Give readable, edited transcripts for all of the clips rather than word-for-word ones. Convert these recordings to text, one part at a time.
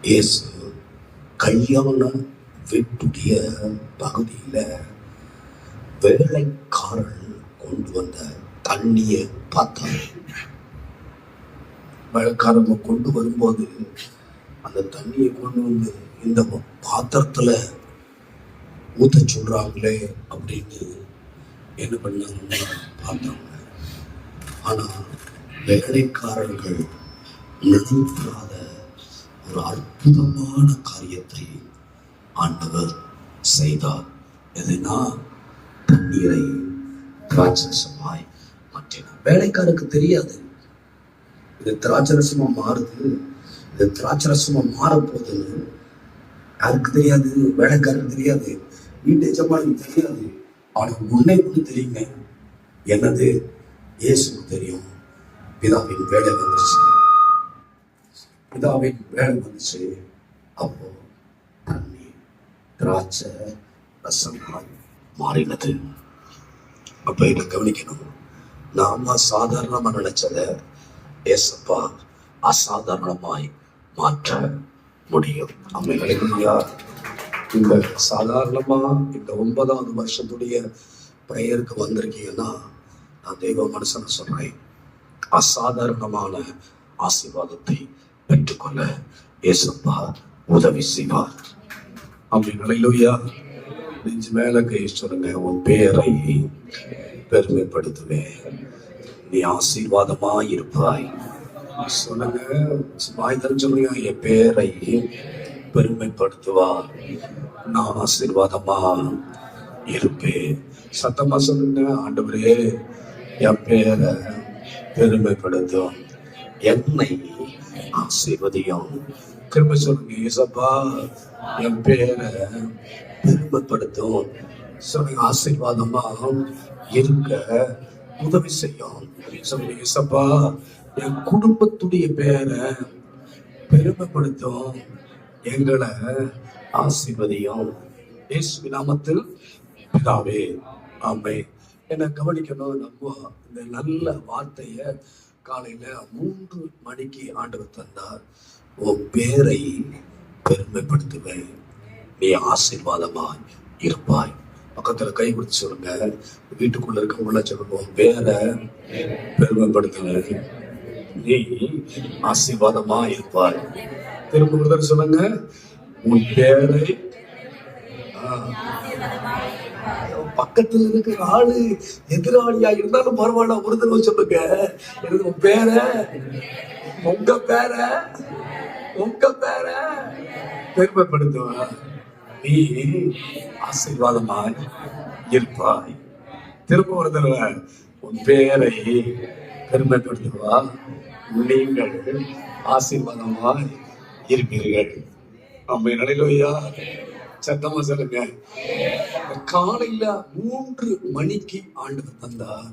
இயேசு கல்யாண வீட்டுடைய பகுதியில வேலைக்காரன் கொண்டு வந்த தண்ணியை பார்த்தாரு. வேலைக்காரங்க கொண்டு வரும்போது அந்த தண்ணியை கொண்டு வந்து இந்த பாத்திரத்துல ஊத்த சொல்றாங்களே அப்படின்னு என்ன பண்ணாங்கன்னா பார்த்தாங்க. ஆனா வேலைக்காரர்கள் நினைக்காத ஒரு அற்புதமான காரியத்தை ஆண்டவர் செய்தார். எதுனா தண்ணீரை திராட்சரசமாய் மாற்றினார். வேலைக்காரருக்கு தெரியாது இது திராட்சரசமா மாறுது, இது திராட்சரசமா மாறப்போகுதுன்னு. யாருக்கு தெரியாது? வேலைக்காரருக்கு தெரியாது, வீட்டு எஜமானுக்கு தெரியாது. அவனுக்கு முன்னே கூட தெரியுங்க. என்னது? இயேசுக்கு தெரியும். பிதாவின் வேலை வந்துச்சு, பிதாவின் வேலை வந்துச்சு. அப்போ தண்ணி திராட்சை ரசமாய் மாறினது. அப்ப இதை கவனிக்கணும். நாம சாதாரணமா நினைச்சத ஏசப்பா அசாதாரணமாய் மாற்ற முடியும். அம்மையா, இந்த சாதாரணமா இந்த 9வது வருஷத்துடைய பிரேயருக்கு வந்திருக்கீங்கன்னா நான் தெய்வ மனுஷனை சொல்றேன், அசாதாரணமான ஆசீர்வாதத்தை பெற்றுக்கொள்ள ஏசப்பா உதவி செய்வார். அம்மையா, நெஞ்சு மேல கை சொல்லுங்க. உன் பேரை பெருமைப்படுத்துவேன், நீ ஆசீர்வாதமாய் இருப்பாய். சொல்லுங்க, சொல்லுங்க, என் பேரை பெருமைப்படுத்துவார், நான் ஆசீர்வாதமா இருப்பேன். சத்தமா சொல்லுங்க, ஆண்டவரே என் பேரை பெருமைப்படுத்தும், என்னை ஆசீர்வதியும். திரும்ப சொல்லுங்க, ஏசப்பா என் பேரை பெருமைப்படுத்தும், சொல்லுங்க, ஆசீர்வாதமாக இருக்க உதவி செய்யும். சொல்லுங்க, ஏசப்பா என் குடும்பத்துடைய பேரை பெருமைப்படுத்தும், எங்களை ஆசீர்வதியும். இயேசு நாமத்தில் பிதாவே, ஆமென். என்ன கவனிக்கணும். நம்ம இந்த நல்ல வார்த்தைய காலையில 3 மணிக்கு ஆண்டவர் தந்தார். உன் பேரை பெருமைப்படுத்துவேன், நீ ஆசீர்வாதமாய் இருப்பாய். பக்கத்துல கை கொடுத்து சொல்லுங்க, வீட்டுக்குள்ள இருக்க உள்ள சொல்லுங்க, உன் பேரை பெருமைப்படுத்துவேன், நீ ஆசீர்வாதமா இருப்பாய். திரும்ப ஒருத்தர் சொல்லுங்க, உன் பேரை. பக்கத்துல இருக்கிற ஆளு எதிராளியா இருந்தாலும் பரவாயில்ல, ஒரு தடவை சொல்லுங்க, எனக்கு உன் பேரை, உங்க பேரை, உங்க பேரை பெருமைப்படுத்துவ, நீ ஆசீர்வாதமாய் இருப்பாய். திரும்ப ஒரு தடவை, உன் பேரை பெருமைப்படுத்துவா, நீங்கள் ஆசீர்வாதமாய் இருப்பீர்கள். அம்மை நடையிலோயா, சத்தமா சொல்லுங்க. காலையில 3 மணிக்கு ஆண்டவர் தந்தார்.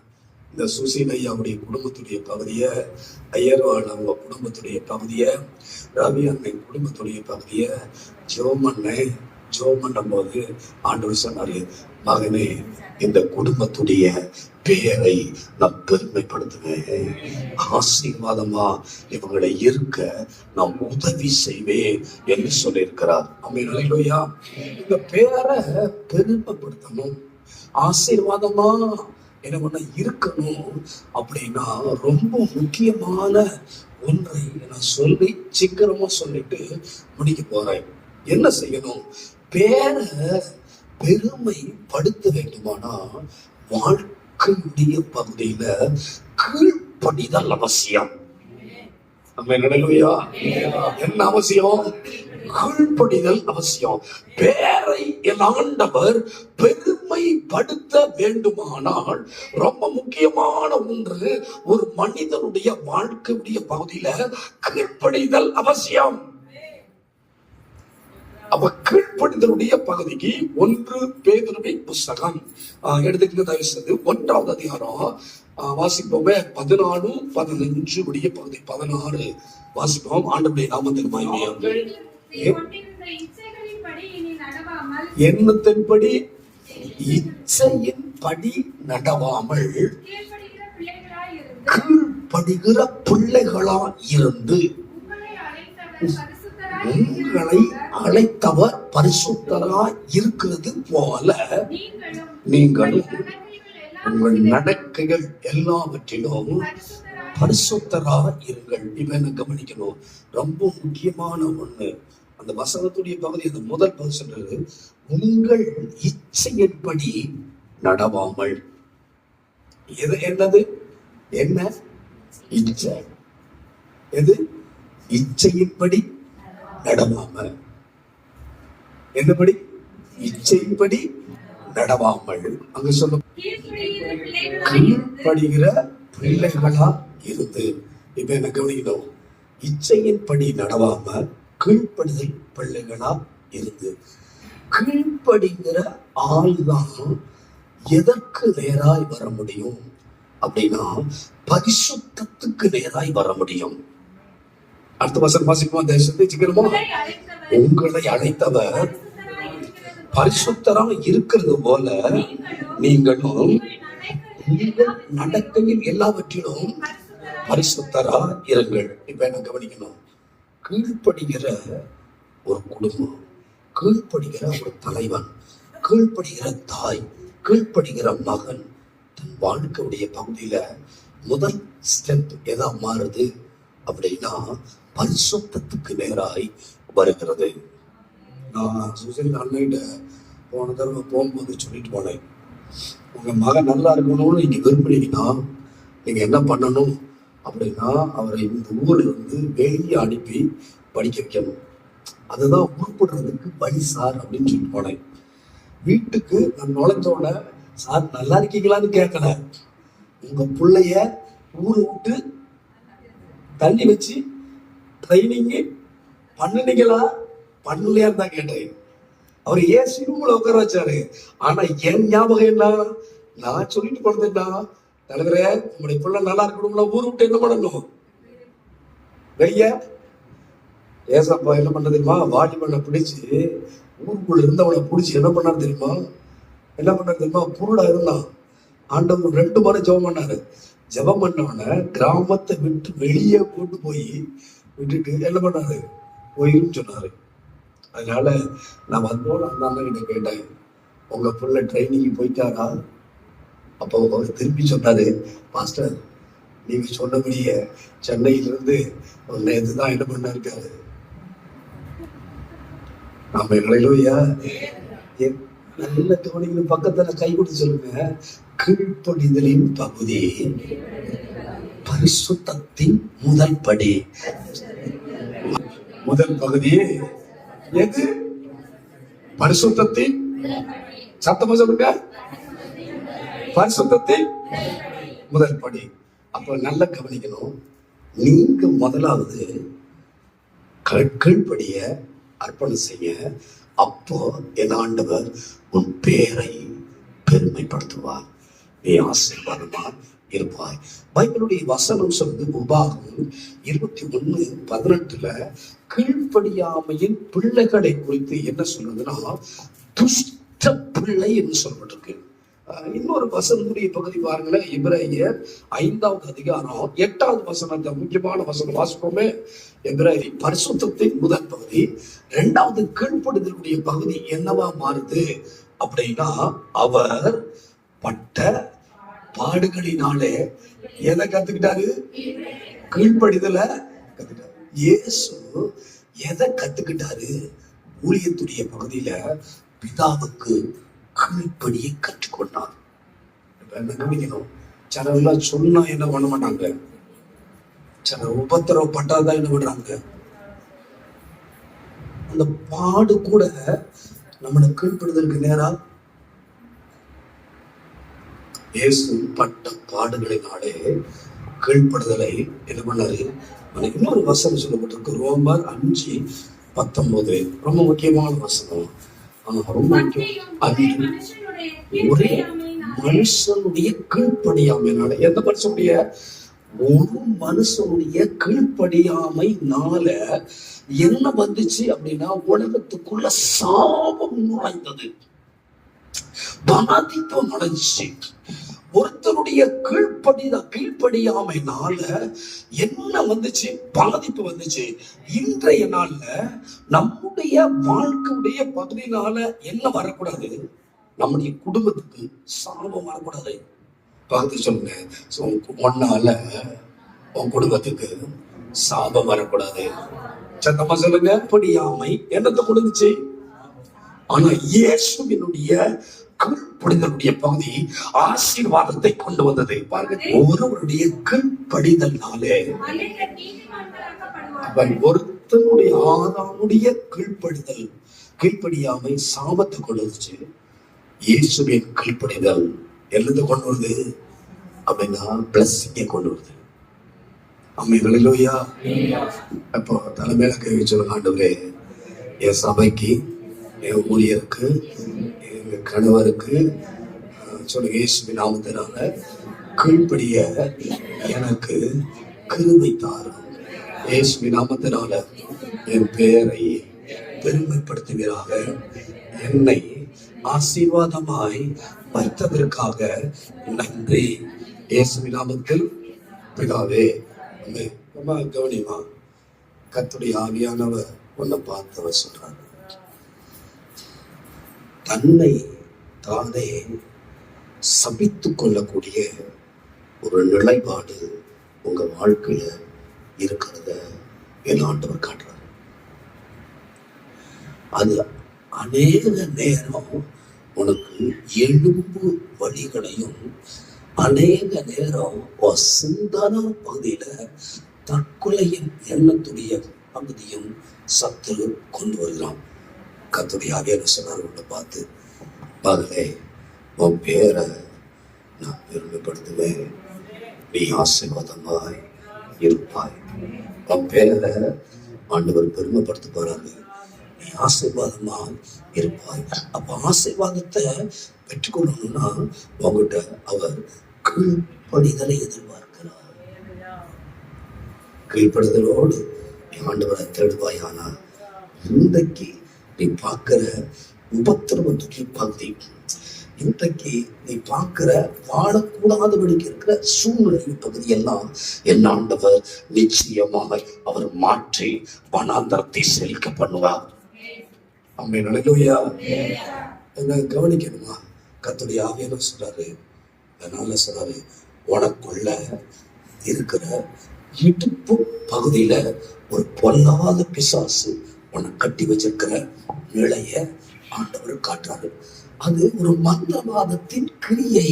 இந்த சுசீல் ஐயாவுடைய குடும்பத்துடைய பகுதிய, ஐயர்வாள் அவங்க குடும்பத்துடைய பகுதிய, ரவி அண்ணன் குடும்பத்துடைய பகுதிய ஜோம் பண்ணும் போது ஆண்டவர் சொன்னாரு, மகனே இந்த குடும்பத்துடைய பெயரை நான் பெருமைப்படுத்துவேன், ஆசீர்வாதமா இவங்களை இருக்க நான் உதவி செய்வேன் என்று சொல்லியிருக்கிறார். அம்மையா, இந்த பேரை பெருமைப்படுத்தணும், ஆசீர்வாதமா என்ன பண்ண இருக்கணும் அப்படின்னா ரொம்ப முக்கியமான ஒன்றை நான் சொல்லி சீக்கிரமா சொல்லிட்டு முடிக்க போறேன். என்ன செய்யணும்? பேரை பெருமைப்படுத்த வேண்டுமானா வாழ்க்கையுடைய பகுதியில கீழ்ப்படிதல் அவசியம். என்ன அவசியம்? கீழ்ப்படிதல் அவசியம். பேரை என் ஆண்டவர் பெருமைப்படுத்த வேண்டுமானால் ரொம்ப முக்கியமான ஒன்று, ஒரு மனிதனுடைய வாழ்க்கையுடைய பகுதியில கீழ்ப்படிதல் அவசியம். அப்ப கீழ்ப்படிதலுடைய பகுதிக்கு 1 பேதுருவின் புஸ்தகம் எடுத்துக்கிட்டு தயவு செய்து 1வது அதிகாரம் வாசிப்போமே, 14-15 உடைய பகுதி. 16 வாசிப்போம். ஆண்டவருடைய நாமத்தில் மகிமையாக. எண்ணத்தின்படி இச்சையின்படி நடவாமல் கீழ்ப்படுகிற பிள்ளைகளா இருந்து உங்களை அழைத்தவர் பரிசுத்தராய் இருக்கிறது போல நீங்களும் உங்கள் நடக்கைகள் எல்லாவற்றிலும் பரிசுத்தராய் இருங்கள். இப்ப என்ன கவனிக்கணும், ரொம்ப முக்கியமான ஒண்ணு. அந்த வசனத்துடைய பகுதி, அந்த முதல் பகுதி சொல்றது, உங்கள் இச்சையின்படி நடவாமல். என்னது? என்ன இச்சை? எது? இச்சையின்படி நடவாமல். என்னபடி? இச்சையின்படி நடவாமல். அங்க சொல்ல கீழ்ப்படுகிற பிள்ளைகளா இருந்து. இப்ப என்ன கவனிக்கணும், இச்சையின்படி நடவாம கீழ்ப்படுதல் பிள்ளைகளா இருந்து. கீழ்ப்படுகிற ஆள்தான் எதற்கு நேராய் வர முடியும் அப்படின்னா பரிசுத்தத்துக்கு நேராய் வர முடியும். அடுத்த வசனம் வாசிக்குமா? தேசத்தை சிக்கிறோமா? உங்களை அழைத்தவர் பரிசுத்தராக இருக்கிறது போல நீங்களும் உங்கள் நடக்கையில் எல்லாவற்றிலும் பரிசுத்தரா இருங்கள். இப்ப என்ன கவனிக்கணும், கீழ்ப்படுகிற ஒரு குடும்பம், கீழ்ப்படுகிற ஒரு தலைவன், கீழ்ப்படுகிற தாய், கீழ்ப்படுகிற மகன் தன் வாழ்க்கையுடைய பகுதியில முதல் ஸ்டெப் எதா மாறுது அப்படின்னா பரிசுத்தத்துக்கு நேராய் வருகிறது. நான் சுசைன் அண்ணன் போன தடவை போகும்போது சொல்லிட்டு போனேன், உங்க மகன் நல்லா இருக்கணும்னு நீங்க விரும்புனீங்கன்னா நீங்க என்ன பண்ணணும் அப்படின்னா அவரை இந்த ஊர்ல இருந்து வெளியே அனுப்பி படிக்க வைக்கணும். அதுதான் உருப்படுறதுக்கு வழி சார் அப்படின்னு சொல்லிட்டு போனேன். வீட்டுக்கு நான் நுழைஞ்சோட, சார் நல்லா இருக்கீங்களான்னு கேட்கல, உங்க பிள்ளைய ஊரை விட்டு தண்ணி வச்சு ட்ரைனிங்கு பண்ணுனீங்களா பண்ணலையான்னு தான் கேட்டேன். அவர் ஏன் சிறுமுல உட்கார வச்சாரு. ஆனா என் ஞாபகம் என்ன, நான் சொல்லிட்டு போனதுன்னா, தலைவரே உங்களுடைய பிள்ளை நல்லா இருக்கணும்னா ஊர் விட்டு என்ன பண்ணணும், வெளிய ஏசப்பா என்ன பண்ண தெரியுமா, வாலிபனை பிடிச்சு ஊருக்குள்ள இருந்தவனை பிடிச்சி என்ன பண்ணாரு தெரியுமா, புருடா இருந்தான். ஆண்டவர் 2 முறை ஜெபம் பண்ணாரு. ஜெபம் பண்ணவன கிராமத்தை விட்டு வெளியே கொண்டு போய் விட்டுட்டு என்ன பண்ணாரு, போயிரும் சொன்னாரு. அதனால நான் வந்தோட அந்த அண்ணன் கிட்ட கேட்டேன், உங்க பிள்ளை ட்ரைனிங்கு போயிட்டாரா? அப்போ அவர் திருப்பி சொன்னாரு, மாஸ்டர் நீங்க சொன்னபடியே சென்னையிலிருந்து நேற்று தான் என்ன பண்ண இருக்காரு. நாம இல்லையா நல்ல கவனிக்கணும். பக்கத்துல கை கொடுத்து சொல்லுங்க, கீழ்ப்படிதலின் பகுதி பரிசுத்தத்தின் முதல் படி. முதல் பகுதி எது? பரிசுத்தத்தின், சத்தமா சொல்லுங்க, பரிசுத்தத்தின் முதல் படி. அப்ப நல்ல கவனிக்கணும், நீங்க முதலாவது கீழ்ப்படிய அர்ப்பணம் செய்ய, அப்போ என் ஆண்டவர் உன் பேரை பெருமைப்படுத்துவார், நீ ஆசீர்வாதமா இருப்பாய். பைபிளுடைய வசனம் சொல்லுது, உபாகமம் 21:18 கீழ்ப்படியாமையின் பிள்ளைகளை குறித்து என்ன சொல்றதுன்னா துஷ்ட பிள்ளை என்று சொல்லப்பட்டிருக்கு. இன்னொரு வசனத்துடைய பகுதி பாருங்களேன், எபிரேயர் 5வது அதிகாரம் 8வது வசனத்தை, முக்கியமான வசனம் வாசிப்போமே. எபிரேயர் பரிசுத்தத்தின் முதல் பகுதி. 2வது கீழ்ப்படுதலுடைய பகுதி என்னவா மாறுது அப்படின்னா, அவர் பட்ட பாடுகளினாலே எதை கத்துக்கிட்டாரு? கீழ்ப்படிதல கத்துக்கிட்டாரு. இயேசு எதை கத்துக்கிட்டாரு? ஊழியத்துடைய பகுதியில பிதாவுக்கு கீழ்ப்படியை கற்றுக்கொண்டார். என்ன கவனிக்கணும், சிலர்லாம் சொன்னா என்ன பண்ண மாட்டாங்க, சில உபத்திரவப்பட்டாதான் என்ன பண்றாங்க. அந்த பாடு கூட நம்மளை கீழ்ப்படுதலுக்கு நேரா. இயேசு பட்ட பாடுகளினாலே கீழ்ப்படுதலை என்ன பண்ணாரு. இன்னொரு வசனம் சொல்லப்பட்டிருக்கு, ரோமர் 5:19. ரொம்ப முக்கியமான வசனம். ரொம்ப முக்கியம். ஒரே மனுஷனுடைய கீழ்ப்படியாமையினால, எந்த மனுஷனுடைய? ஒரு மனுஷனுடைய கீழ்ப்படியாமைனால என்ன வந்துச்சு அப்படின்னா உலகத்துக்குள்ள சாபம் நுழைந்தது, பாதிப்பு நுழைஞ்சிச்சு. ஒருத்தருடைய கீழ்ப்படியாமைனால என்ன வந்துச்சு, பாதிப்பு வந்துச்சு. இன்றைய நாள்ல நம்முடைய வாழ்க்கையுடைய பகுதியினால என்ன வரக்கூடாது, நம்முடைய குடும்பத்துக்கு சாபம் வரக்கூடாது. பார்த்து சொல்லுங்க, ஒன்னால உன் குடும்பத்துக்கு சாபம் வரக்கூடாது. சத்தமா சொல்லுங்க. படியாமை என்னத்தை கொடுத்துச்சு? ஆனா இயேசுவினுடைய கீழ்ப்படிதலுடைய பகுதி ஆசீர்வாதத்தை கொண்டு வந்தது. பாருங்க, ஒருவருடைய கீழ்ப்படிதல்னாலே ஒருத்தனுடைய ஆதாமுடைய கீழ்ப்படியாமை சாபத்தை கொண்டு வந்துச்சு. இயேசுவின் கீழ்ப்படிதல் என்னது கொண்டு வருது அப்படின்னா பிளஸ்ஸிங்கை கொண்டு வருது. அம்மையா அப்போ தலைமையில கை சொல்லுங்க, ஆண்டவரே என் சபைக்கு, என் ஊழியருக்கு, எங்க கணவருக்கு சொல்லுங்க, இயேசுவின் நாமத்தினால கீழ்ப்படிய எனக்கு கிருபை தாரும். இயேசுவின் நாமத்தினால என் பெயரை பெருமைப்படுத்துவீராக. என்னை ஆசீர்வாதமாய் வைத்ததற்காக நன்றி. இயேசுவின் நாமத்தில் பிதாவே. கவனிமா, கர்த்தருடைய ஆவியானவர் உன்னை பார்த்தவர் சொல்றாரு, தன்னை தானே சபித்துக் கொள்ளக்கூடிய ஒரு நிலைப்பாடு உங்க வாழ்க்கையில இருக்கிறத என் ஆண்டவர் காட்டுறாரு. அது அநேக நேரம் உனக்கு எலும்பு வலிகளையும், அநேக நேரம் சிந்தன பகுதியில தற்கொலையின் எண்ணத்துடைய பகுதியும் சத்துரு கொண்டு வருகிறான். கர்த்தருடைய ஆவியானவர் சொன்னார், உன்னை பார்த்து, மகளே உன் பேரை நான் பெருமைப்படுத்துவேன், நீ ஆசீர்வாதமாய் இருப்பாய். உன் பேரை ஆண்டவர் பெருமைப்படுத்த போறாரு, நீ ஆசீர்வாதமா இருப்பாய். அப்ப ஆசீர்வாதத்தை பெற்றுக்கொள்ளணும்னா உங்ககிட்ட அவர் கீழ்ப்படிதலை எதிர்பார்க்கிறார். கீழ்ப்படிதலோடு ஆண்டவரை தேடுவாய். ஆனா இன்றைக்கு நீ பார்க்கிற உபத்திரவத்துக்கு பகுதி, இன்றைக்கு நீ பார்க்கிற வாழக்கூடாதபடிக்கு இருக்கிற சூழ்நிலை பகுதி எல்லாம் என் ஆண்டவர் நிச்சயமாக அவர் மாற்றி வனாந்தரத்தை செழிக்க பண்ணுவார். அம்மே நல்லேலூயா. என்ன கவனிக்கணுமா? கர்த்தருடைய ஆவியானவர் சொல்றாரு, அதனால சொல்றாரு, உனக்குள்ள இருக்கிற இடுப்பு பகுதியில ஒரு பொல்லாத பிசாசு உன்னை கட்டி வச்சிருக்கிற நிலைய ஆண்டவர் காட்டுறாரு. அது ஒரு மந்திரவாதத்தின் கிரியை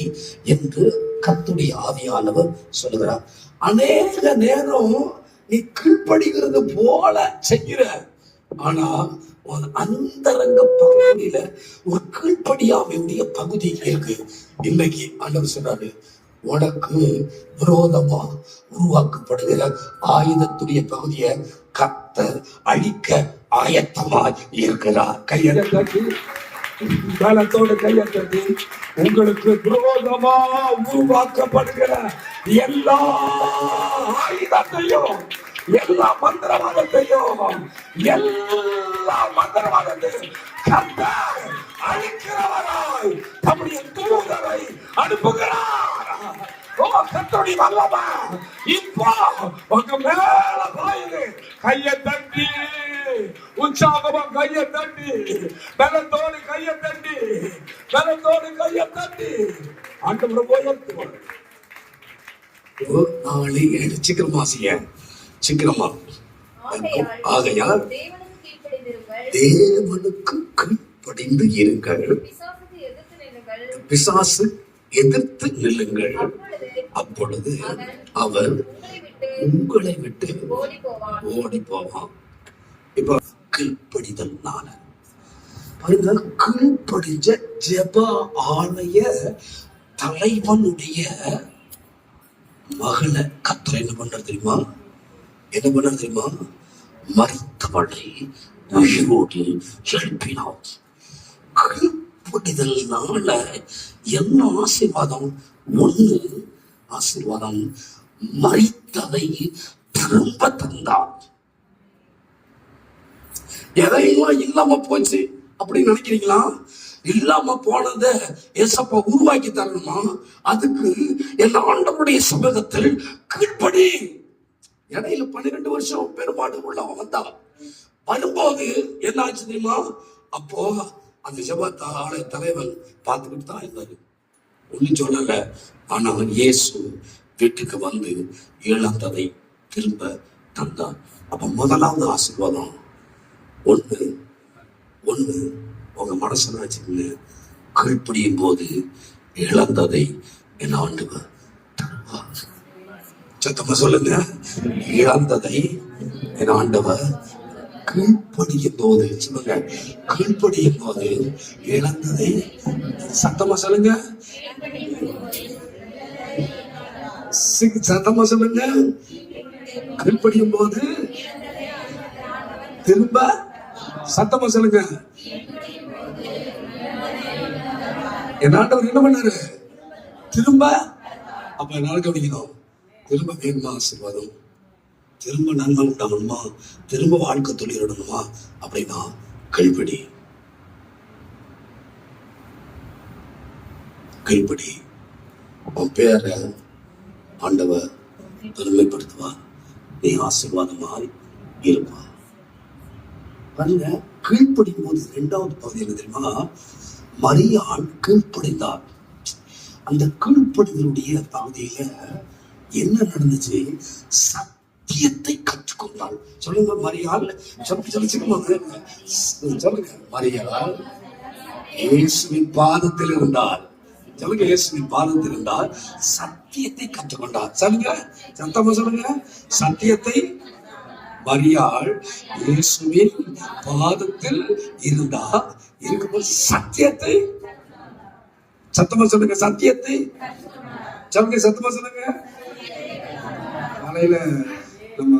என்று கர்த்தருடைய ஆவியானவர் சொல்லுகிறார். அநேக நேரம் நீ கீழ்ப்படுகிறது போல செய்கிற, ஆனா அந்தரங்க பகுதியில ஒரு கீழ்ப்படியாமையுடைய பகுதி இருக்கு. இன்னைக்கு ஆண்டவர் சொல்றாரு, உனக்கு விரோதமா உருவாக்கப்படுகிற ஆயுதத்துடைய பகுதியை கர்த்தர் அழிக்க ஆயத்தமாய் இருக்கிறார். கையெழுத்து பலத்தோடு கையெழுத்து. உங்களுக்கு விரோதமா உருவாக்கப்படுகிற எல்லா ஆயுதத்தையும், எல்லா மந்திரவாதத்தையும் கர்த்தர் அழிக்கிறவராய் தம்முடைய தூதரை அனுப்புகிறார். கர்த்தருடைய வல்லமை இப்போ உங்க மேல பாயுது. கையை தட்டி உற்சாகமா, கையை தட்டி பலத்தோடு, கையை தட்டி பலத்தோடு, கையை தட்டி ஆண்டவரை உயர்த்துவார். நாளை சீக்கிரமா செய்ய, சீக்கிரமா. ஆகையால் தேவனுக்கு கீழ்ப்படிந்து இருங்கள், பிசாசு எதிர்த்து நில்லுங்கள், அப்பொழுது அவர் உங்களை விட்டு ஓடி போவான். இப்ப கீழ்ப்படிதல்னால பாருங்க, கீழ்ப்படிஞ்ச ஜெப ஆலய தலைவனுடைய மகளை கர்த்தர் என்ன பண்றது தெரியுமா? என்ன பண்றது தெரியுமா? மரித்தவளை உயிரோடு எழுப்பினார். கீழ்ப்படிதல்னால என்ன ஆசீர்வாதம்? ஒண்ணு ஆசீர்வாதம், மரித்ததை திரும்ப தந்தார். எதையெல்லாம் இல்லாம போச்சு அப்படின்னு நினைக்கிறீங்களா? இல்லாம போனத ஏசப்பா உருவாக்கி தரணுமா? அதுக்கு என் ஆண்டவருடைய சமூகத்தில் கீழ்ப்படி. இடையில 12 வருஷம் பெரும்பாடு உள்ள வந்தான். வரும்போது என்ன ஆச்சு தெரியுமா? அப்போ அந்த ஜெப ஆலய தலைவன் பார்த்துக்கிட்டு தான் இருந்தாரு, ஒன்னும் சொல்லல. ஆனா இயேசு வீட்டுக்கு வந்து இழந்ததை திரும்ப தந்தான். அப்ப முதலாவது ஆசீர்வாதம் ஒண்ணு உங்க மனசுல வச்சுக்கோங்க, கீழ்ப்படியும் போது இழந்ததை என் ஆண்டவர் தருவார். சத்தமா சொல்லுங்க, இழந்ததை என் ஆண்டவர் கீழ்ப்படியும் போது. சொல்லுங்க, கீழ்ப்படியும் போது இழந்ததை. சத்தமா சொல்லுங்க, சத்தமா சொல்லுங்க, கீழ்ப்படியும் போது திரும்ப. சத்தமா சொல்லுங்க, என் ஆண்டவர் என்ன பண்ணாரு? திரும்ப. அப்ப என்னால கவனிக்கணும், திரும்ப வேணுமா ஆசீர்வாதம்? திரும்ப நன்மை உண்டாகணுமா? திரும்ப வாழ்க்கை தொழிலிடணுமா? அப்படின்னா கீழ்ப்படி. உன் பேரை ஆண்டவர் பெருமைப்படுத்துவா, நீ ஆசீர்வாதமாய் இருப்பா. பாருங்க, கீழ்ப்படியும் போது இரண்டாவது பகுதி என்ன தெரியுமா? மரியாள் கீழ்ப்படிந்தார். அந்த கீழ்ப்படிதலுடைய பகுதியில என்ன நடந்துச்சு? சத்தியத்தை கற்றுக்கொண்டாள். சொல்லுங்க, மரியாள். சொல்லுங்க, மரியாள் இயேசுவின் பாதத்தில் இருந்தால். சொல்லுங்க, இயேசுவின் பாதத்தில் இருந்தால் சத்தியத்தை கற்றுக்கொண்டார். சொல்லுங்க, சத்தமா சொல்லுங்க, சத்தியத்தை. மரியாள் இயேசுவின் பாதத்தில் இருந்தா இருக்கும்போது சத்தியத்தை. சத்தமா சொல்லுங்க, சத்தியத்தை. சொல்லுங்க, சத்தமா சொல்லுங்க. காலையில நம்ம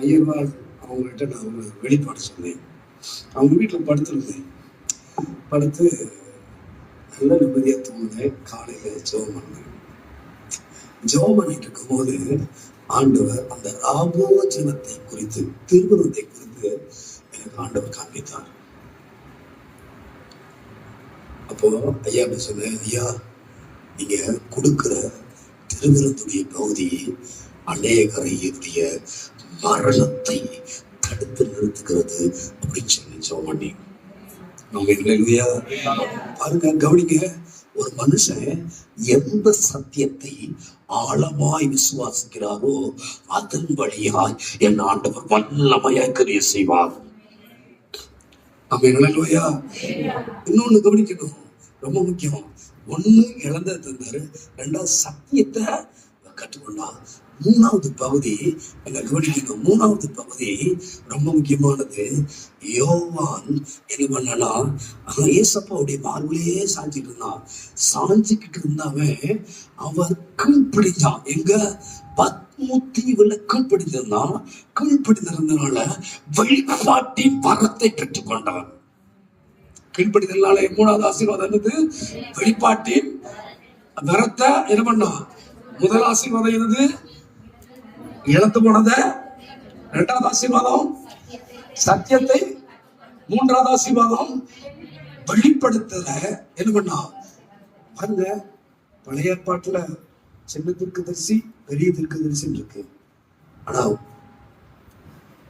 ஐயர்வாள் அவங்கள்ட்ட நான் ஒரு வெளிப்பாடு சொன்னேன். அவங்க வீட்டில் படுத்துருந்தேன். படுத்து நல்ல நிம்மதியா தூங்கினேன். காலையில ஜெபம் பண்ணேன். ஜெபம் பண்ணிட்டு இருக்கும் போது ஆண்டவர் அந்த ராபோஜனத்தை குறித்து, திருவிருந்தை குறித்து எனக்கு ஆண்டவர் காண்பித்தார். அப்போ ஐயா சொன்னேன், ஐயா நீங்க கொடுக்கிற திருவிருந்துடைய பகுதி அநேகரையுடைய மரணத்தை தடுத்து நிறுத்துகிறது அப்படின்னு சொல்லி ஜெபம் பண்ணி நம்ம இல்லையா? பாருங்க, கவனிங்க, ஒரு மனுஷன் எந்த சத்தியத்தை ஆழமாய் விசுவாசிக்கிறாரோ அதன் வழியாய் என் ஆண்டவர் வல்லமையாய் கிரியை செய்வார். நம்ம இல்லையா? இன்னொன்னு கவனிக்கணும், ரொம்ப முக்கியம். ஒண்ணு இழந்த தந்தாரு, ரெண்டாவது சத்தியத்தை கற்றுக்கொண்டா. மூணாவது பகுதி என்ன கவனிக்கணும். மூணாவது பகுதி ரொம்ப முக்கியமானது. யோவான் என்ன பண்ணனா, ஏசப்பாவுடைய மார்பிலேயே சாஞ்சிட்டு இருந்தான். சாஞ்சிக்கிட்டு இருந்தாவன் அவர் கீழ்ப்பிடித்தான். எங்க? பத்மூத்தீவுல கீழ்ப்பிடித்திருந்தான். கீழ்ப்பிடித்திருந்தனால வெளிப்பாட்டின் வரத்தை பெற்றுக்கொண்டான். கீழ்ப்படிதல்னால மூணாவது ஆசீர்வாதம் என்னது? வெளிப்பாட்டின் வரத்தை என்ன பண்ணான்? முதல் ஆசீர்வாதம் என்னது? இழந்து போனத. இரண்டாவது ஆசீர்வாதம் சத்தியத்தை. மூன்றாவது ஆசீர்வாதம் வெளிப்படுத்தல என்ன பண்ணா? பாருங்க, பழைய ஏற்பாட்டுல சின்ன தீர்க்கதரிசி, பெரிய தீர்க்கதரிசி இருக்கு. ஆனா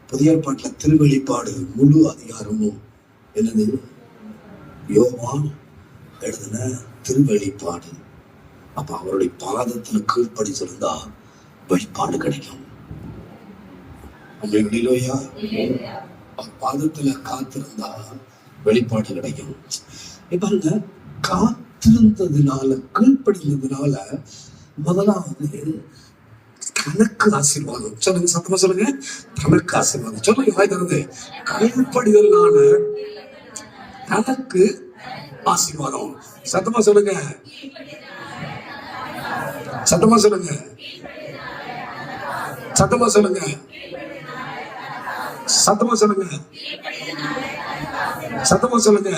புதிய ஏற்பாட்டுல திருவெளிப்பாடு முழு அதிகாரமும் என்னது? யோவான் எழுதின திருவெளிப்பாடு. அப்ப அவருடைய பாதத்துல கீழ்ப்படிச்சிருந்தா வெளிப்பாடு கிடைக்கும். இல்லையா? அவர் பாதத்துல காத்திருந்தா வெளிப்பாடு கிடைக்கும். இப்ப காத்திருந்ததுனால, கீழ்ப்படிந்ததுனால முதலாவது தனக்கு ஆசீர்வாதம். சொல்லுங்க, சத்தமா சொல்லுங்க, தனக்கு ஆசீர்வாதம். சொல்லுங்க, வாய்க்கிறது. கீழ்ப்படிதல்னால தனக்கு ஆசீர்வாதம். சத்தமா சொல்லுங்க, சத்தமா சொல்லுங்க, சத்தமா சொல்லுங்க, சத்தமா சொல்லுங்க, சத்தமா சொல்லுங்க,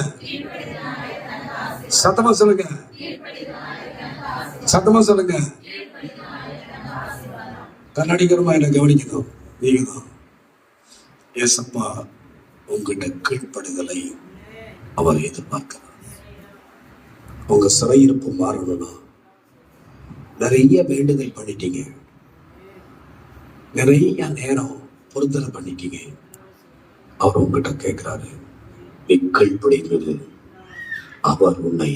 சத்தமா சொல்லுங்க, சத்தமா சொல்லுங்க. கண்ணாடிகரமா என்ன கவனிக்கணும். நீங்க தான் ஏசப்பா உங்ககிட்ட கீழ்ப்படிதலை அவர் எதிர்பார்க்கிறார். உங்க சிறையிருப்பு மாறணும்னா நிறைய வேண்டுதல் பண்ணிட்டீங்க, நிறைய நேரம் பொருத்தனை பண்ணிட்டீங்க. அவர் உங்ககிட்ட கேட்கிறாரு, நீ கீழ்ப்படிந்தது அவர் உன்னை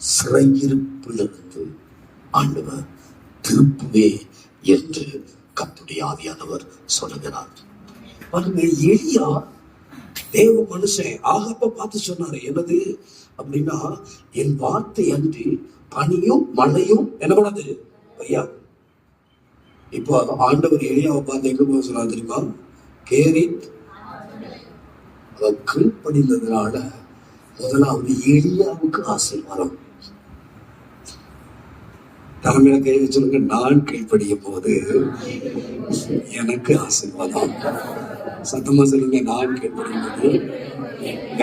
சிறையிருப்பிலிருந்து ஆண்டவர் திருப்புவே என்று கர்த்தருடைய ஆவியானவர் சொல்லுகிறார். பாருங்க, எலியா தேவ மனுஷன் ஆகப்ப பார்த்து சொன்னாரு, என்னது அப்படின்னா, என் வார்த்தை அன்றி பனியும் மழையும் என்ன பண்ணது ஐயா. இப்போ ஆண்டவர் எலியாவை பார்த்து எங்க போக சொன்னார் தெரியுமா? கேரி கீழ்ப்படிந்ததுனால முதலாவது எலியாவுக்கு ஆசீர்வாதம். தலைமையில கை வச்சிருக்க, நான் கீழ்ப்படியும் போது எனக்கு ஆசீர்வாதம். சத்தமா சொல்லுங்க, நான் கீழ்ப்படியும் போது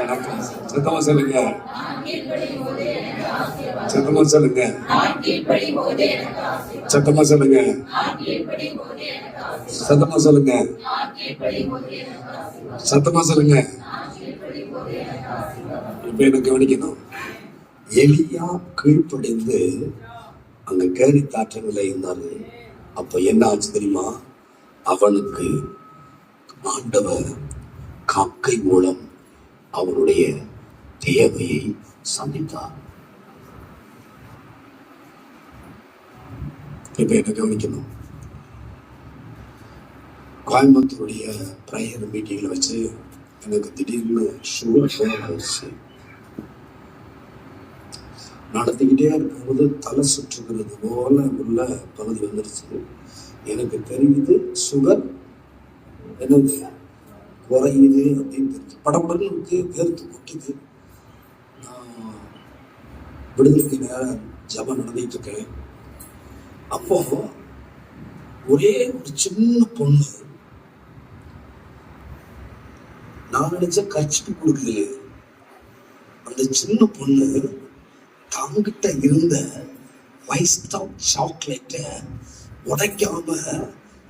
எனக்கு. சத்தமா சொல்லுங்க, சத்தமா சொல்லுங்க, சத்தமா சொல்லுங்க, சத்தமா சொல்லுங்க, சத்தமா சொல்லுங்க. இப்ப எனக்கு கவனிக்கணும், எலியா கீழ்ப்படிந்து அங்க கேரி தாற்றவில்லை இருந்தாரு. அப்ப என்ன ஆச்சு தெரியுமா? அவனுக்கு ஆண்டவர் காக்கை மூலம் அவனுடைய தேவையை சந்தித்தார். இப்ப என்ன கவனிக்கணும், கோயம்புத்தூருடைய பிரேயர் மீட்டிங்ல வச்சு எனக்கு திடீர்னு சுகர் ஆயிடுச்சு. நடத்திக்கிட்டே இருக்கும்போது தலை சுற்றுகிறது போல உள்ள பகுதி வந்துருச்சு. எனக்கு தெரியுது சுகர் என்னது குறையுது அப்படின்னு தெரிஞ்சு படப்படன்னு இருக்கு, வேர்த்து கொட்டுது. நான் விடுதலைக்கு நேரம் ஜபம் நடந்துட்டு இருக்கேன். அப்போ ஒரே ஒரு சின்ன பொண்ணு, நான் நினைச்ச கட்சிக்கு கொடுக்குது. அந்த சின்ன பொண்ணு தங்கிட்ட இருந்த வைஸ்டாப் சாக்லேட்டை உடைக்காம,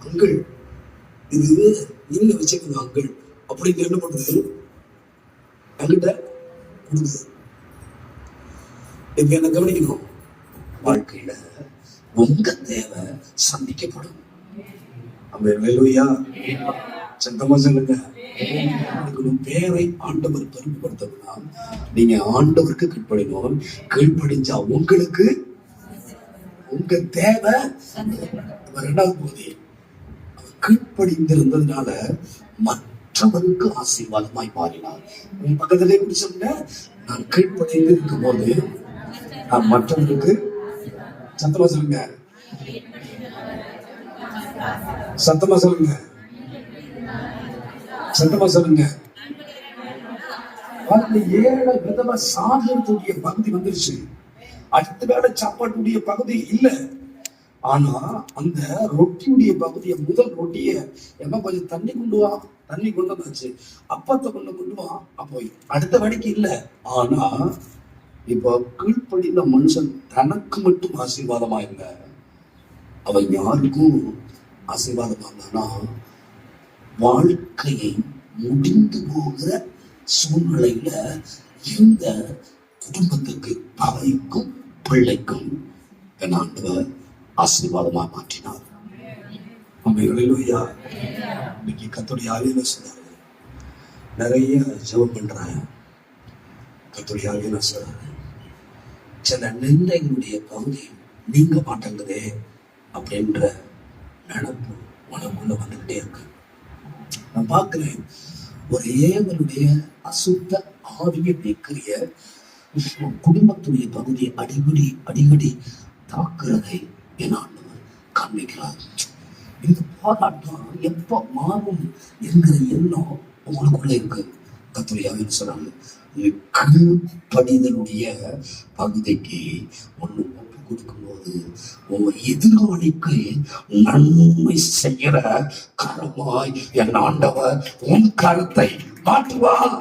அங்கிள் இது நீங்க வச்சுக்கணும் அங்கிள் அப்படின்னு என்ன பண்ணுது, என்கிட்ட கொடுக்குது. இப்ப என்ன கவனிக்கணும், வாழ்க்கையில உங்க தேவை சந்திக்கப்படும். அல்லேலூயா, சத்தமா சொல்லுங்க. பேரை ஆண்டவர் பெருமைப்படுத்தணும்னா நீங்க ஆண்டவருக்கு கீழ்ப்படினோம். கீழ்ப்படிஞ்சா உங்களுக்கு உங்க தேவை. இரண்டாவது போதே கீழ்ப்படிந்திருந்ததுனால மற்றவருக்கு ஆசீர்வாதமாய் மாறினார். உன் பக்கத்திலே எப்படி சொன்ன, நான் கீழ்ப்படிந்து இருக்கும் போது நான் மற்றவருக்கு. சத்தமா சொல்லுங்க, சத்தமா சொல்லுங்க, சத்தமா சொல்லுங்க. ஏழை விதமா சாதனத்துடைய பகுதி வந்துருச்சு. அடுத்த வேலை சாப்பாட்டுடைய பகுதி இல்ல. ஆனா அந்த ரொட்டியுடைய பகுதியை, முதல் ரொட்டிய என்ன கொஞ்சம் தண்ணி கொண்டு வா, தண்ணி கொண்டு வந்தாச்சு. அப்பத்தை கொண்டு வா, அப்போ அடுத்த வேலைக்கு இல்ல. ஆனா இப்போ கீழ்ப்படிந்த மனுஷன் தனக்கு மட்டும் ஆசீர்வாதமா இல்ல, அவன் யாருக்கும் ஆசீர்வாதமா இருந்தானா வாழ்க்கையை முடிந்து போகிற சூழ்நிலையில இந்த குடும்பத்துக்கு, அவைக்கும் பிள்ளைக்கும் என் ஆண்டவர் ஆசீர்வாதமா மாற்றினார். இன்னைக்கு கர்த்தருடைய ஆவியில சொன்னாரு, நிறைய ஜெபம் பண்றாங்க. கர்த்தருடைய ஆவியில சொன்னாரு, சில நிந்தைகளுடைய பகுதி நீங்க மாட்டேங்குதே அப்படின்ற நினைப்பு உனக்குள்ள வந்துகிட்டே இருக்கு. நான் பார்க்கிறேன், ஒரு ஏவனுடைய அசுத்த ஆவியை நீக்கிய குடும்பத்துடைய பகுதியை அடிக்கடி தாக்குறதை என் ஆண்டவர் காண்பிக்கிறார். இந்த போராட்டம் எப்ப மாறும் என்கிற எண்ணம் உங்களுக்குள்ள இருக்கு. கர்த்தருடைய சொல்றாங்க, கீழ்ப்படிதலுடைய பகுதிக்கு ஒண்ணு ஒப்பு கொடுக்கும்போது உங்க எதிராளிக்கு நன்மை செய்கிற கரமாய் என் ஆண்டவர் உன் கருத்தை மாற்றுவார்.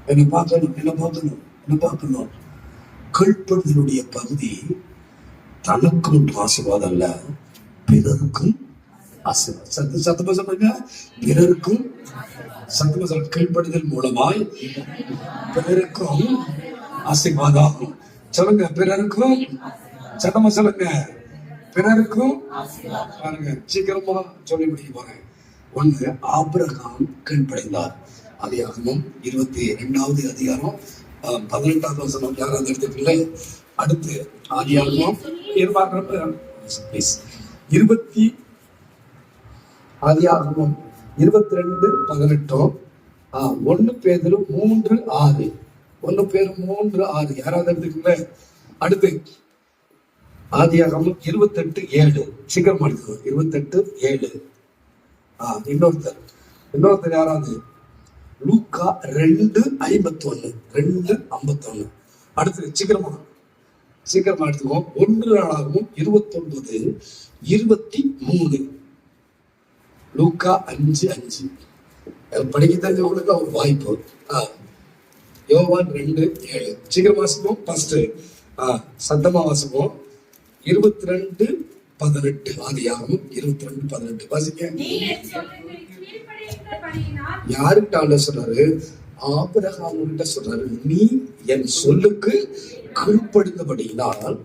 என்ன பார்க்கணும். கீழ்ப்படிதலுடைய பகுதி தனக்கும் ஆசீர்வாதம் அல்ல, பிறருக்கும் சத்தமா சொல்லுங்க. பிறருக்கும் சத்தமா சொல்ல கீழ்ப்படிதல் மூலமாய் பிறருக்கும் ஆசீர்வாதம். சொல்லுங்க, பிறருக்கும். சத்தமா சொல்லுங்க, பிறருக்கும். பாருங்க, சீக்கிரமா சொல்லி முடிக்க போறேன். ஒண்ணு, ஆபிரகாம் கீழ்ப்படைந்தார். ஆதியாகமம் 22வது அதிகாரம் 18வது வசனம். யாராவது எடுத்துக்கல. அடுத்து ஆதியாகமம் 22:18. 1 பேதுரு 3:6. 1 பேதுரு 3:6. யாராவது எடுத்துக்கல. அடுத்து ஆதியாகமம் 28:7. சீக்கிரமா எடுத்துக்கோ. 28:7. இன்னொருத்தர் யாராவது? லூக்கா 2:51. 2:51. அடுத்து சீக்கிரமா எடுத்துக்கோ. 1 நாளாகவும் 29:23. லூக்கா 5:5. படிக்க தெரிஞ்சவங்களுக்கு ஒரு வாய்ப்பு. யோவான் 2:7. சீக்கிரம் வாசிப்போம். ஃபர்ஸ்ட் சத்தமா வாசிப்போம். 22:18. ஆதியாகமம் 22:18 வாசிக்க. யாருக்கிட்ட சொல்றாரு? ஆபிரகாமுகிட்ட சொல்றாரு, நீ என் சொல்லுக்கு கீழ்ப்படிந்தபடியினால்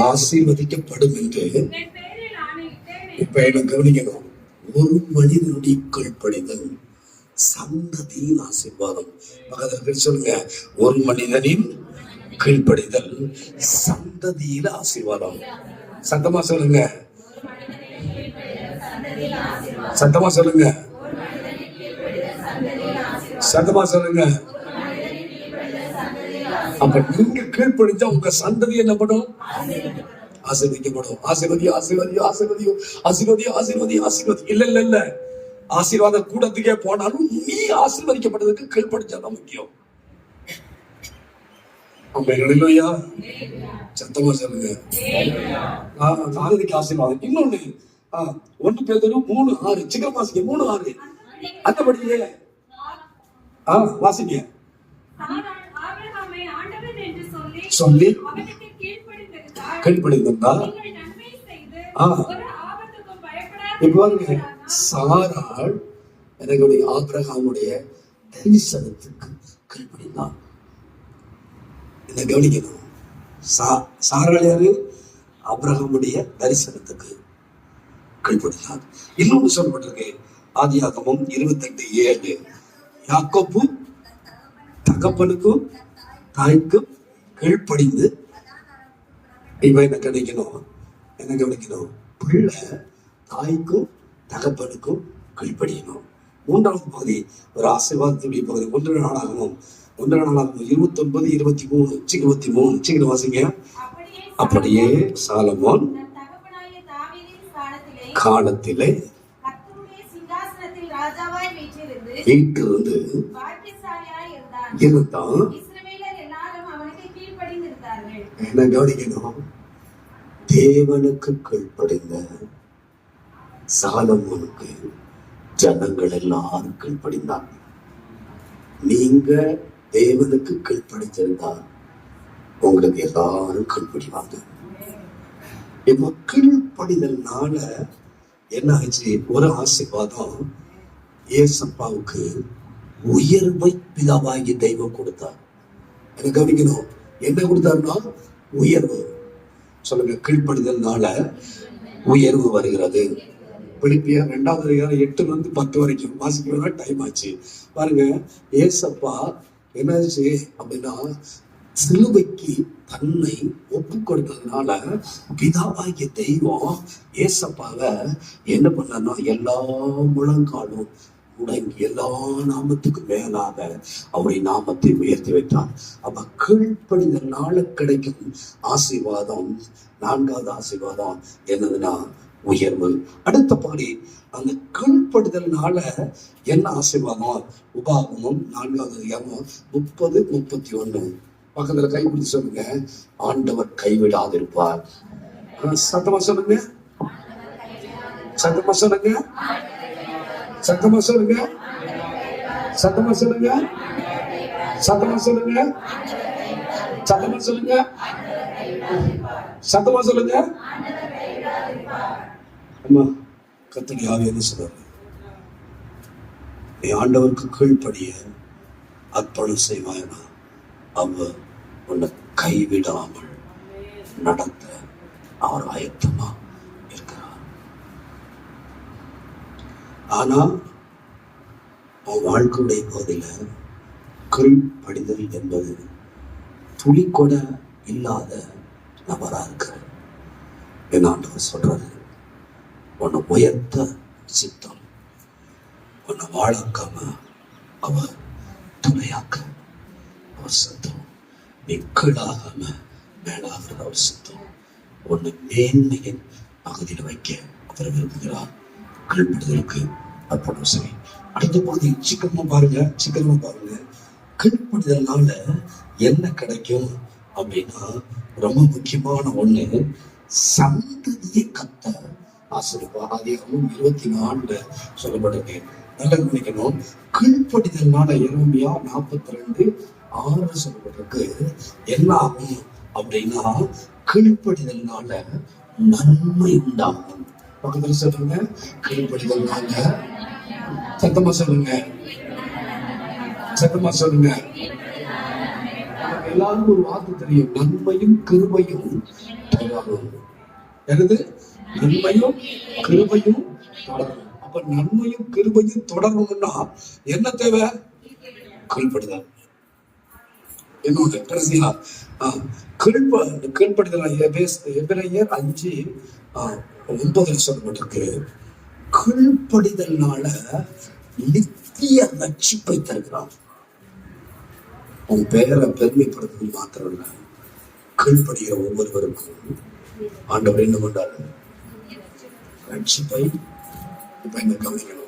ஆசீர்வதிக்கப்படும் என்று. இப்ப என்ன கவனிக்கணும். ஒரு மனிதனுடைய கீழ்ப்படிதல் சந்ததியின் ஆசீர்வாதம். பக்கத்தில் சொல்லுங்க, ஒரு மனிதனின் கீழ்ப்படிதல் சந்ததியில ஆசீர்வாதம். சத்தமா சொல்லுங்க, சத்தமா சொல்லுங்க, சத்தமா சொல்லுங்க. அப்ப நீங்க கீழ்ப்படிச்சா உங்க சந்ததி என்ன பண்ணும்? ஆசீர்வதிக்கப்படும். ஆசீர்வதி ஆசீர்வதி ஆசீர்வதி ஆசீர்வதி ஆசீர்வதி ஆசீர்வதி. இல்ல ஆசீர்வாத கூடத்துக்கே போனாலும் நீ ஆசீர்வதிக்கப்பட்டதுக்கு கீழ்ப்படிச்சாதான் முக்கியம். சத்தமா சொல்லுங்க. ஆசீர்வாதம். இன்னொன்னு 1 பேதுரு 3:6. சீக்கிரம் வாசிங்க. 3:6. அந்தபடியே வாசிங்க. சொல்லி கீழ்ப்படிந்தால் இப்ப சாராள் என்னுடைய ஆபிரகாமுடைய தரிசனத்துக்கு கீழ்ப்படிந்தான். இதை கவனிக்கணும். சாராள் யாரு? ஆபிரகாமுடைய தரிசனத்துக்கு கீழ்ப்படிந்தான். இன்னொன்று சொல்லப்பட்டிருக்கு. ஆதியாகமம் 28:7. யாக்கோபு தகப்பனுக்கும் தாய்க்கும் கீழ்ப்படிந்து. இப்ப என்ன கவனிக்கணும். பிள்ளை தாய்க்கும் தகப்பனுக்கும் கீழ்ப்படியணும். 3வது பகுதி ஒரு ஆசீர்வாதத்துடைய பகுதி. 1 நாளாகவும் 29:23. 23. சீக்கிரம் வாசிங்க. அப்படியே சாலமோன் காலத்திலே வீட்டிலிருந்து இருந்தான். என்ன கவனிக்கணும். தேவனுக்கு கீழ்ப்படிந்த சாலமோனுக்கு ஜனங்கள் எல்லாரும் கீழ்ப்படிந்தாங்க. நீங்க தேவனுக்கு கீழ்ப்படிச்சிருந்தா உங்களுக்கு எல்லாரும் கீழ்ப்படிவாங்க. இப்ப கீழ்ப்படிதல்னால என்ன ஆச்சு? ஒரு ஆசீர்வாதம். ஏசப்பாவுக்கு உயர்வை பிதாவாகி தெய்வம் கொடுத்தார். என்ன கவனிக்கணும். என்ன கொடுத்தாருன்னா உயர்வு. சொல்லுங்க, கீழ்ப்படிதல்னால உயர்வு வருகிறது. பிலிப்பியர் 2வது அதிகாரம் 8-10 வரைக்கும் வாசிக்கிறதா டைம் ஆச்சு. பாருங்க, ஏசப்பா என்னாச்சு அப்படின்னா சிலுவைக்கு தன்னை ஒப்பு கொடுத்ததுனால பிதாவாகிய தெய்வம் ஏசப்பாவை என்ன பண்ணா எல்லா முழங்காலும் முடங்கி எல்லா நாமத்துக்கு மேலாக அவருடைய நாமத்தை உயர்த்தி வைத்தார். அப்ப கீழ்ப்படிதல்னால கிடைக்கும் ஆசீர்வாதம். 4வது ஆசீர்வாதம் என்னதுன்னா உயர்வு. அடுத்த பாடி அந்த கீழ்ப்படிதல்னால என்ன ஆசீர்வாதம்? உபாகமம் 4வது அதிகாரம் 30-31. பக்கத்துல கை பிடிச்சு சொல்லுங்க, ஆண்டவர் கைவிடாதிருப்பார். சத்தமா சொல்லுங்க, சத்தமா சொல்லுங்க, சத்தமா சொல்லுங்க, சத்தமா சொல்லுங்க, சத்தமா சொல்லுங்க, சத்தமா சொல்லுங்க. சத்தமா சொல்லுங்க. அம்மா கர்த்தருடைய ஆவி என்ன சொல்றாரு? நீ ஆண்டவருக்கு கீழ்ப்படிய அர்ப்பணம் செய்வாயனா அவர் உன்னை கைவிடாமல் நடத்த அவர் ஆயத்தமா இருக்கிறார். ஆனா உன் வாழ்க்கையுடைய பகுதியில கீழ்ப்படிதல் என்பது துளி கூட இல்லாத நபரா இருக்கிற என் ஆண்டவர் சொல்றாரு, உன்னை உயர்த்த சித்தம், உன்னை வாழாக்காம அவர் துணையாக்க அவர் சித்தம், நீ கீழாகாம மேலாகிறது அவர் சித்தம், உன்னை மேன்மையின் பகுதியில் வைக்க அவர் விரும்புகிறார். கீழ்ப்படுதலுக்கு அர்ப்பணம் செய். அடுத்த பகுதி சீக்கிரமா பாருங்க. கீழ்ப்படுதல்னால என்ன கிடைக்கும் அப்படின்னா, ரொம்ப முக்கியமான ஒண்ணு, சந்ததியை கத்த ஆசிரியர். அதிகமும் 24 சொல்லப்பட்டிருக்கு. நல்லா கவனிக்கணும். கீழ்ப்படிதல்னால எரேமியா 42:6 சொல்லப்பட்டிருக்கு. என்ன ஆகும் அப்படின்னா, கீழ்ப்படிதல்னால நன்மை உண்டாகும். பக்கத்துல சொல்லுங்க, கீழ்ப்படிதல்னால. சத்தமா சொல்லுங்க. எல்லாருக்கும் ஒரு வார்த்தை தெரியும், நன்மையும் கிருபையும் தொடரும். எனது நன்மையும் கிருபையும் தொடரும். அப்ப நன்மையும் கிருபையும் தொடரணும்னா என்ன தேவை? கீழ்ப்படுதல். இன்னொன்று கடைசியா கீழ்ப்படுதல். எபிரேயர் 5:9 சொல்லப்பட்டிருக்கு. கீழ்ப்படிதல்னால நித்திய ரட்சிப்பை தருகிறான். உன் பெயரை பெருமைப்படுத்துவது மாத்திரம் இல்ல, கீழ்ப்படுகிற ஒவ்வொருவருக்கும் ஆண்டவர் என்ன பண்றாரு? ரட்சிப்பை. இப்ப என்ன கவனிக்கணும்.